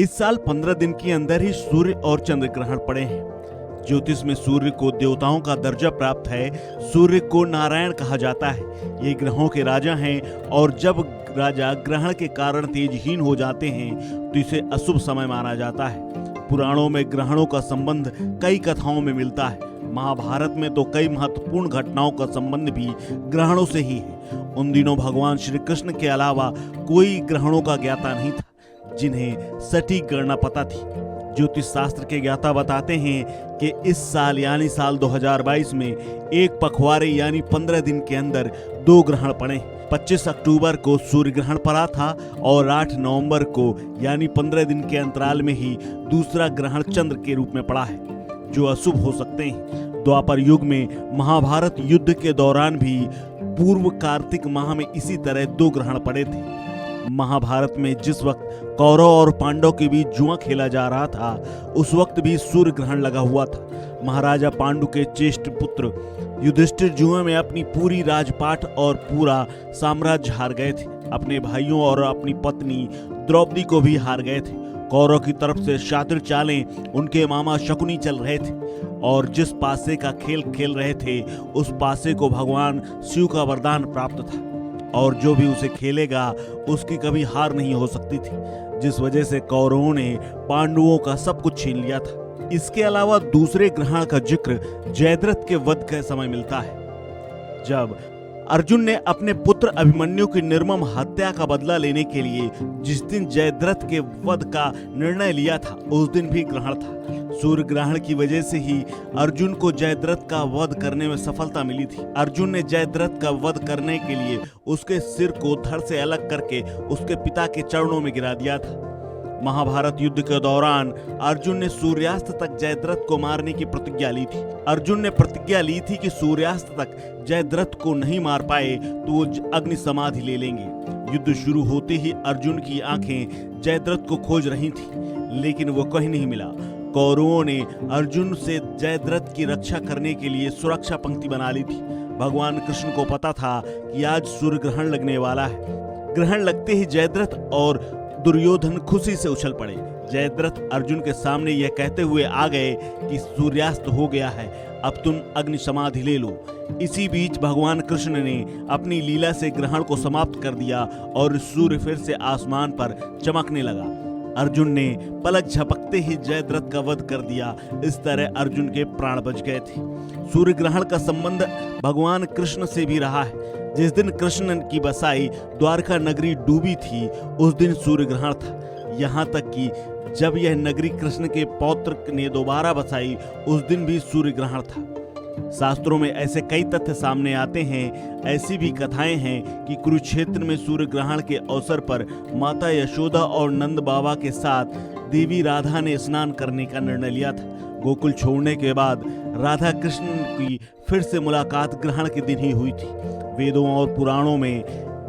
इस साल 15 दिन के अंदर ही सूर्य और चंद्र ग्रहण पड़े हैं। ज्योतिष में सूर्य को देवताओं का दर्जा प्राप्त है। सूर्य को नारायण कहा जाता है। ये ग्रहों के राजा हैं और जब राजा ग्रहण के कारण तेजहीन हो जाते हैं तो इसे अशुभ समय माना जाता है। पुराणों में ग्रहणों का संबंध कई कथाओं में मिलता है। महाभारत में तो कई महत्वपूर्ण घटनाओं का संबंध भी ग्रहणों से ही है। उन दिनों भगवान श्री कृष्ण के अलावा कोई ग्रहणों का ज्ञाता नहीं था जिन्हें सटीक गणना पता थी। ज्योतिष शास्त्र के ज्ञाता बताते हैं कि इस साल यानी साल 2022 में एक पखवाड़े यानी 15 दिन के अंदर 2 ग्रहण पड़े। 25 अक्टूबर को सूर्य ग्रहण पड़ा था और 8 नवंबर को यानी 15 दिन के अंतराल में ही दूसरा ग्रहण चंद्र के रूप में पड़ा है, जो अशुभ हो सकते हैं। द्वापर युग में महाभारत युद्ध के दौरान भी पूर्व कार्तिक माह में इसी तरह 2 ग्रहण पड़े थे। महाभारत में जिस वक्त कौरव और पांडव के बीच जुआ खेला जा रहा था, उस वक्त भी सूर्य ग्रहण लगा हुआ था। महाराजा पांडु के ज्येष्ठ पुत्र युधिष्ठिर जुए में अपनी पूरी राजपाट और पूरा साम्राज्य हार गए थे। अपने भाइयों और अपनी पत्नी द्रौपदी को भी हार गए थे। कौरव की तरफ से शातिर चालें उनके मामा शकुनी चल रहे थे और जिस पासे का खेल खेल रहे थे उस पासे को भगवान शिव का वरदान प्राप्त था और जो भी उसे खेलेगा उसकी कभी हार नहीं हो सकती थी, जिस वजह से कौरवों ने पांडवों का सब कुछ छीन लिया था। इसके अलावा दूसरे ग्रहण का जिक्र जयद्रथ के वध के समय मिलता है, जब अर्जुन ने अपने पुत्र अभिमन्यु की निर्मम हत्या का बदला लेने के लिए जिस दिन जयद्रथ के वध का निर्णय लिया था, उस दिन भी ग्रहण था। सूर्य ग्रहण की वजह से ही अर्जुन को जयद्रथ का वध करने में सफलता मिली थी। अर्जुन ने जयद्रथ का वध करने के लिए उसके सिर को धड़ से अलग करके उसके पिता के चरणों में गिरा दिया था। महाभारत युद्ध के दौरान अर्जुन ने सूर्यास्त तक जयद्रथ को मारने की प्रतिज्ञा ली थी। अर्जुन ने प्रतिज्ञा ली थी कि सूर्यास्त तक जयद्रथ को नहीं मार पाए तो वो अग्नि समाधि ले लेंगे। युद्ध शुरू होते ही अर्जुन की आंखें जयद्रथ को खोज रही थी, लेकिन वो कहीं नहीं मिला। कौरवों ने अर्जुन से जयद्रथ की रक्षा करने के लिए सुरक्षा पंक्ति बना ली थी। भगवान कृष्ण को पता था कि आज सूर्य ग्रहण लगने वाला है। ग्रहण लगते ही जयद्रथ और दुर्योधन खुशी से उछल पड़े। जयद्रथ अर्जुन के सामने यह कहते हुए आ गए कि सूर्यास्त हो गया है, अब तुम अग्नि समाधि ले लो। इसी बीच भगवान कृष्ण ने अपनी लीला से ग्रहण को समाप्त कर दिया और सूर्य फिर से आसमान पर चमकने लगा। अर्जुन ने पलक झपकते ही जयद्रथ का वध कर दिया। इस तरह अर्जुन के प्राण बच गए थे। सूर्य ग्रहण का संबंध भगवान कृष्ण से भी रहा है। जिस दिन कृष्ण की बसाई द्वारका नगरी डूबी थी, उस दिन सूर्य ग्रहण था। यहाँ तक कि जब यह नगरी कृष्ण के पौत्र ने दोबारा बसाई, उस दिन भी सूर्य ग्रहण था। शास्त्रों में ऐसे कई तथ्य सामने आते हैं। ऐसी भी कथाएं हैं कि कुरुक्षेत्र में सूर्य ग्रहण के अवसर पर माता यशोदा और नंद बाबा के साथ देवी राधा ने स्नान करने का निर्णय लिया था। गोकुल छोड़ने के बाद राधा कृष्ण की फिर से मुलाकात ग्रहण के दिन ही हुई थी। वेदों और पुराणों में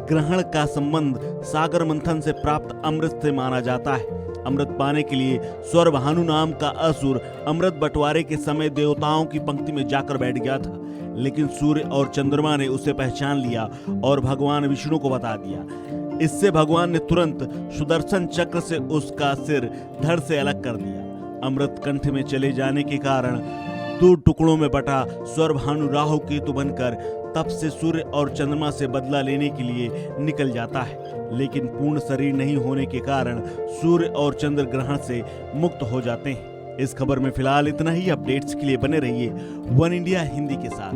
ग्रहण का संबंध सागर मंथन से प्राप्त अमृत से माना जाता है। अमृत पाने के लिए स्वरभानु नाम का असुर अमृत बंटवारे के समय देवताओं की पंक्ति में जाकर बैठ गया था, लेकिन सूर्य और चंद्रमा ने उसे पहचान लिया और भगवान विष्णु को बता दिया। इससे भगवान ने तुरंत सुदर्शन चक्र से उसका सिर धड़ से अलग कर दिया। अमृत कंठ में चले जाने के कारण 2 टुकड़ों में बटा स्वरभानु राहु केतु बनकर तब से सूर्य और चंद्रमा से बदला लेने के लिए निकल जाता है, लेकिन पूर्ण शरीर नहीं होने के कारण सूर्य और चंद्र ग्रहण से मुक्त हो जाते हैं। इस खबर में फिलहाल इतना ही। अपडेट्स के लिए बने रहिए वन इंडिया हिंदी के साथ।